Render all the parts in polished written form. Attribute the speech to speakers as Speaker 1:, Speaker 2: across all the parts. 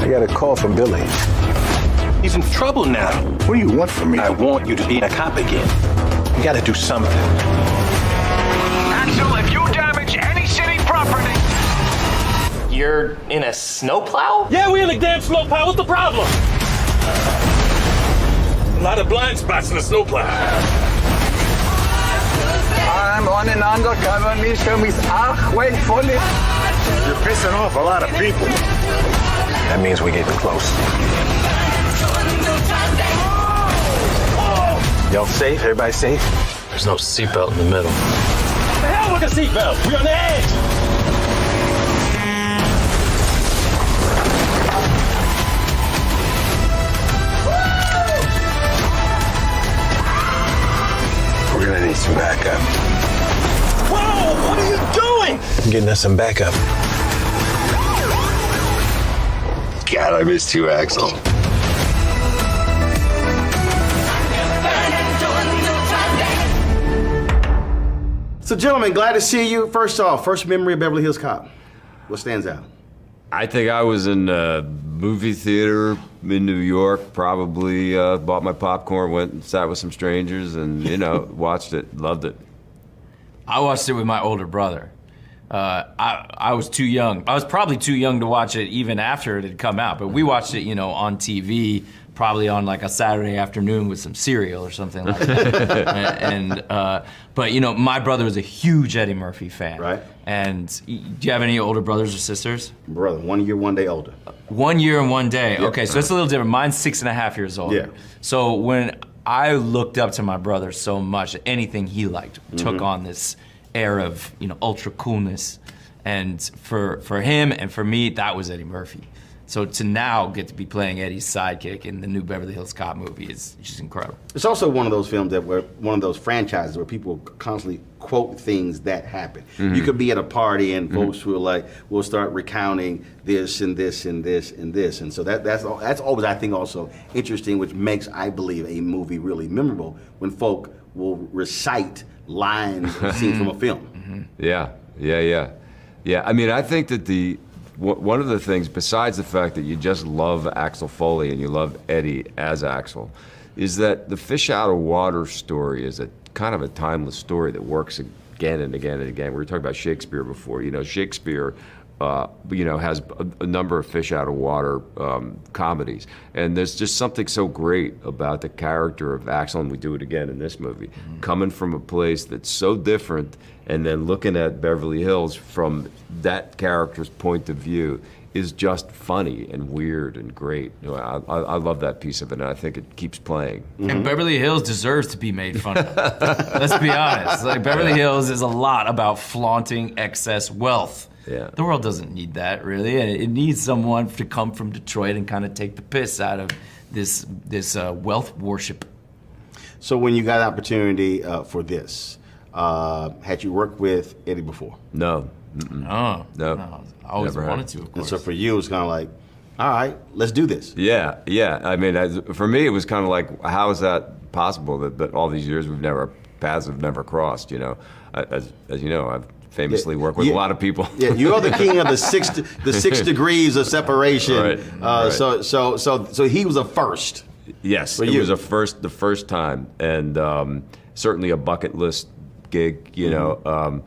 Speaker 1: I got a call from Billy.
Speaker 2: He's in trouble now.
Speaker 1: What do you want from me?
Speaker 2: I want you to be a cop again. You gotta do something.
Speaker 3: Axel, if you damage any city property...
Speaker 4: You're in a snowplow?
Speaker 5: Yeah, we in a damn snowplow. What's the problem? A lot of blind spots in the snowplow.
Speaker 1: I'm on an undercover mission with Axel Foley.
Speaker 6: You're pissing off a lot of people.
Speaker 2: That means we're getting close. Y'all safe? Everybody safe?
Speaker 5: There's no seatbelt in the middle. What the hell with the seatbelt? We're on the edge.
Speaker 1: We're gonna need some backup.
Speaker 5: Whoa! What are you doing?
Speaker 2: I'm getting us some backup.
Speaker 6: God, I missed you, Axel.
Speaker 7: So, gentlemen, glad to see you. First off, first memory of Beverly Hills Cop. What stands out?
Speaker 8: I think I was in a movie theater in New York, probably bought my popcorn, went and sat with some strangers and, you know, watched it, loved it.
Speaker 9: I watched it with my older brother. I was too young. I was probably too young to watch it even after it had come out, but we watched it, you know, on TV, probably on like a Saturday afternoon with some cereal or something like that. But you know, my brother was a huge Eddie Murphy fan.
Speaker 7: Right.
Speaker 9: And do you have any older brothers or sisters?
Speaker 7: Brother, 1 year, 1 day older.
Speaker 9: 1 year and 1 day.
Speaker 7: Yeah.
Speaker 9: Okay, so it's a little different. Mine's 6.5 years older.
Speaker 7: Yeah.
Speaker 9: So when I looked up to my brother so much, that anything he liked took on this air of, you know, ultra coolness. And for him and for me, that was Eddie Murphy. So to now get to be playing Eddie's sidekick in the new Beverly Hills Cop movie is just incredible.
Speaker 7: It's also one of those films that were one of those franchises where people constantly quote things that happen. You could be at a party and folks who are like, we'll start recounting this and this and this and this. And so that's always, I think, also interesting, which makes, I believe, a movie really memorable when folk will recite lines or scenes from a film.
Speaker 8: Yeah. I mean, I think that one of the things, besides the fact that you just love Axel Foley and you love Eddie as Axel, is that the fish out of water story is a kind of a timeless story that works again and again and again. We were talking about Shakespeare before. You know, Shakespeare, you know, has a number of fish out of water comedies, and there's just something so great about the character of Axel, and we do it again in this movie, coming from a place that's so different, and then looking at Beverly Hills from that character's point of view is just funny and weird and great. You know, I love that piece of it, and I think it keeps playing.
Speaker 9: And Beverly Hills deserves to be made fun of. Let's be honest. Like, Beverly Hills is a lot about flaunting excess wealth.
Speaker 8: Yeah.
Speaker 9: The world doesn't need that, really, and it needs someone to come from Detroit and kind of take the piss out of this wealth worship.
Speaker 7: So when you got an opportunity for this, had you worked with Eddie before?
Speaker 8: No.
Speaker 9: No. I always
Speaker 8: Never
Speaker 9: wanted
Speaker 8: had.
Speaker 9: to, of
Speaker 7: And
Speaker 9: course.
Speaker 7: so for you, it's kind of like, all right, let's do this.
Speaker 8: Yeah. I mean, for me, it was kind of like, how is that possible that all these years paths have never crossed? You know, as you know, I've famously worked with a lot of people.
Speaker 7: Yeah, you are the king of the six degrees of separation.
Speaker 8: Right.
Speaker 7: So he was a first.
Speaker 8: Yes,
Speaker 7: For
Speaker 8: it
Speaker 7: you.
Speaker 8: was the first time, and certainly a bucket list gig. You know,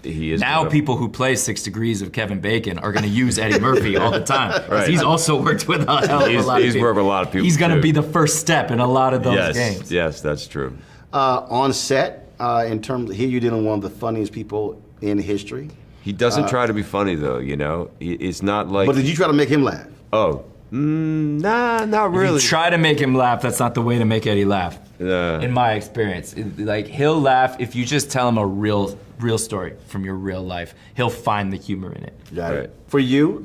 Speaker 8: he is
Speaker 9: Now people who play 6 Degrees of Kevin Bacon are going to use Eddie Murphy all the time. 'Cause
Speaker 8: Right.
Speaker 9: he's also worked with a hell of a lot of people.
Speaker 8: He's worked with a lot of people,
Speaker 9: He's going to
Speaker 8: too.
Speaker 9: be the first step in a lot of those games.
Speaker 8: Yes, that's true.
Speaker 7: On set, in terms here you're dealing with one of the funniest people in history.
Speaker 8: He doesn't try to be funny, though. You know, it's not like.
Speaker 7: But did you try to make him laugh?
Speaker 8: Oh, not really.
Speaker 9: If you try to make him laugh, that's not the way to make Eddie laugh. In my experience, like, he'll laugh if you just tell him a real story from your real life. He'll find the humor in it.
Speaker 7: Got
Speaker 8: Right.
Speaker 7: it. For you,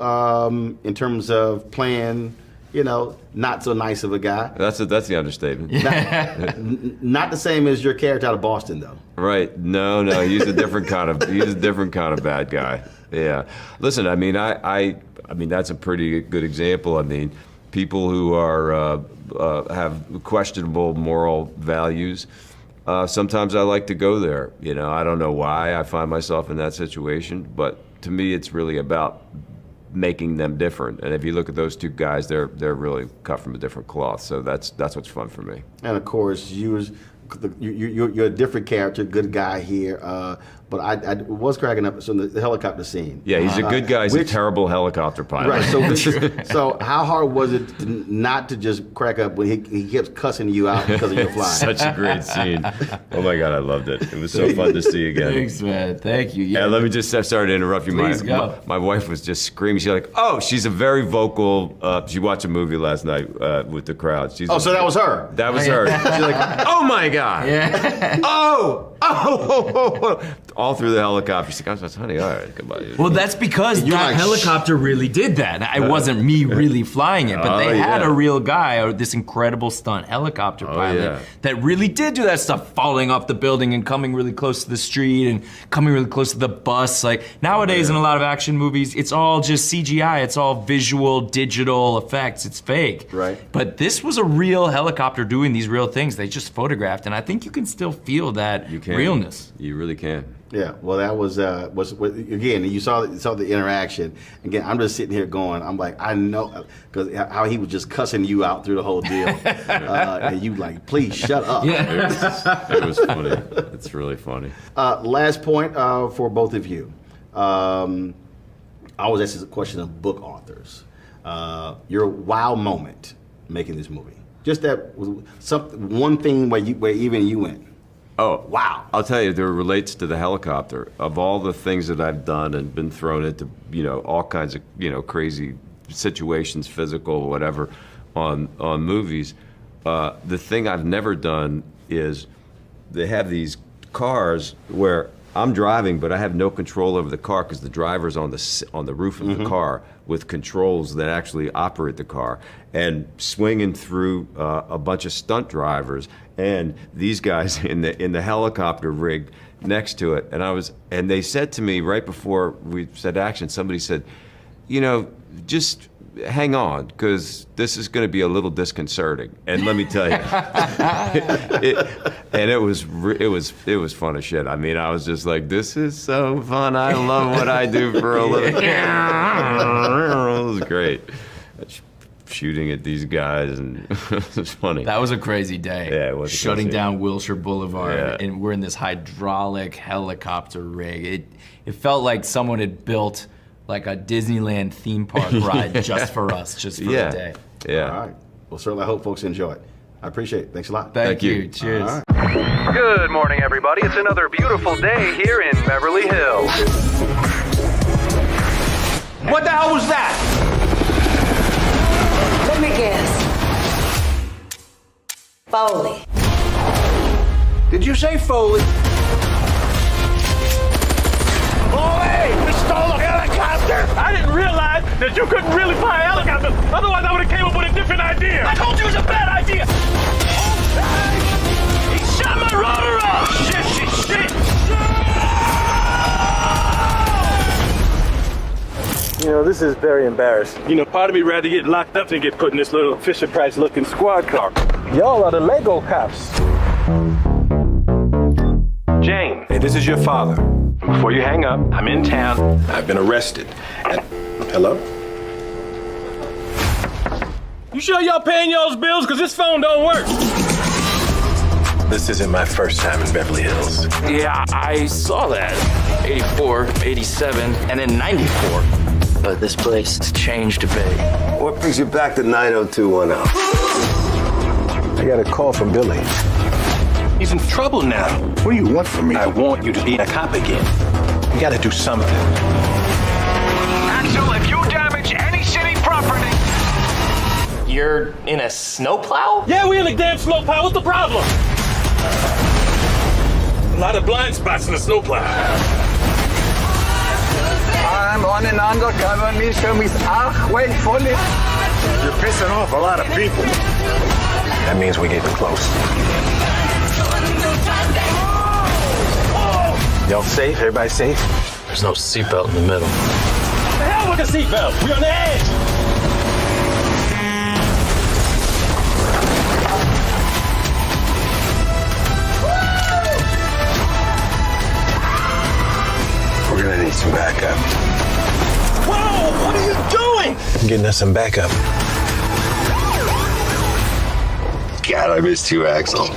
Speaker 7: in terms of playing, you know, not so nice of a guy.
Speaker 8: That's the understatement.
Speaker 7: Not the same as your character out of Boston, though.
Speaker 8: Right? No, he's a different kind of bad guy. Yeah. Listen, I mean, I mean that's a pretty good example. I mean, people who are have questionable moral values. Sometimes I like to go there. You know, I don't know why I find myself in that situation, but to me, it's really about making them different. And if you look at those two guys, they're really cut from a different cloth. So that's what's fun for me.
Speaker 7: And of course, you're a different character, good guy here. But I was cracking up. So the helicopter scene.
Speaker 8: Yeah, he's a good guy. He's a terrible helicopter pilot.
Speaker 7: Right. So how hard was it not to just crack up when he kept cussing you out because of your flying?
Speaker 8: Such a great scene. Oh my God, I loved it. It was so fun to see again.
Speaker 9: Thanks, man. Thank you.
Speaker 8: Yeah, let me just sorry to interrupt you.
Speaker 9: Please go.
Speaker 8: My wife was just screaming. She's like, oh, she's a very vocal. She watched a movie last night with the crowd.
Speaker 7: So that was her.
Speaker 8: That was her. She's like, oh my God.
Speaker 9: Yeah.
Speaker 8: Oh. All through the helicopter. She's like, honey, all right, goodbye.
Speaker 9: Well, that's because that helicopter really did that. It wasn't me really flying it, but they had a real guy, or this incredible stunt helicopter pilot that really did do that stuff, falling off the building and coming really close to the street and coming really close to the bus. Like nowadays in a lot of action movies, it's all just CGI. It's all visual, digital effects. It's fake.
Speaker 7: Right.
Speaker 9: But this was a real helicopter doing these real things. They just photographed, and I think you can still feel that realness.
Speaker 8: You really can.
Speaker 7: Yeah, well, that was again. You saw the interaction. Again, I'm just sitting here going, I'm like, I know, because how he was just cussing you out through the whole deal, and you like, please shut up.
Speaker 8: Yeah. It was funny. It's really funny.
Speaker 7: Last point for both of you. I always ask this question of book authors. Your wow moment making this movie. Just that one thing where even you went,
Speaker 8: oh, wow. I'll tell you, it relates to the helicopter. Of all the things that I've done and been thrown into, all kinds of, crazy situations, physical, whatever, on movies, the thing I've never done is they have these cars where I'm driving, but I have no control over the car because the driver's on the roof of the car with controls that actually operate the car, and swinging through a bunch of stunt drivers and these guys in the helicopter rig next to it. And they said to me right before we said action, somebody said, just hang on, because this is going to be a little disconcerting. And let me tell you, it was fun as shit. I mean, I was just like, this is so fun. I love what I do for a living. It was great. Shooting at these guys, and it was funny.
Speaker 9: That was a crazy day.
Speaker 8: Yeah, it was.
Speaker 9: Shutting down Wilshire Boulevard,
Speaker 8: Yeah.
Speaker 9: and we're in this hydraulic helicopter rig. It felt like someone had built like a Disneyland theme park ride just for us, just for the day.
Speaker 8: Yeah.
Speaker 7: All right. Well, certainly I hope folks enjoy it. I appreciate it. Thanks a lot.
Speaker 9: Thank you. Cheers.
Speaker 7: All right.
Speaker 3: Good morning, everybody. It's another beautiful day here in Beverly Hills.
Speaker 4: What the hell was that?
Speaker 10: Let me guess. Foley.
Speaker 4: Did you say Foley?
Speaker 3: Foley! We stole a helicopter!
Speaker 5: I didn't realize that you couldn't really fly a helicopter. Otherwise, I would have came up with a different idea.
Speaker 3: I told you it was a bad idea! He shot my rotor off! Shit!
Speaker 5: This is very embarrassing. Part of me rather get locked up than get put in this little Fisher-Price looking squad car. Y'all are the Lego cops.
Speaker 2: Jane, hey, this is your father. Before you hang up, I'm in town. I've been arrested. Hello?
Speaker 5: You sure y'all paying y'all's bills? Because this phone don't work.
Speaker 2: This isn't my first time in Beverly Hills.
Speaker 4: Yeah, I saw that. 84, 87, and then 94. But this place has changed a bit.
Speaker 6: What brings you back to 90210?
Speaker 2: I got a call from Billy. He's in trouble now.
Speaker 6: What do you want from me?
Speaker 2: I want you to be a cop again. You gotta do something.
Speaker 3: Axel, if you damage any city property...
Speaker 4: You're in a snowplow?
Speaker 5: Yeah, we in a damn snowplow. What's the problem? A lot of blind spots in the snowplow.
Speaker 1: I'm on an undercover mission with Axel Foley.
Speaker 6: You're pissing off a lot of people.
Speaker 2: That means we're getting close. Y'all safe? Everybody safe?
Speaker 5: There's no seatbelt in the middle. The hell with the seatbelt? We're on the edge.
Speaker 6: We're gonna need some backup.
Speaker 5: Whoa! What are you getting us some backup.
Speaker 6: God, I missed you, Axel.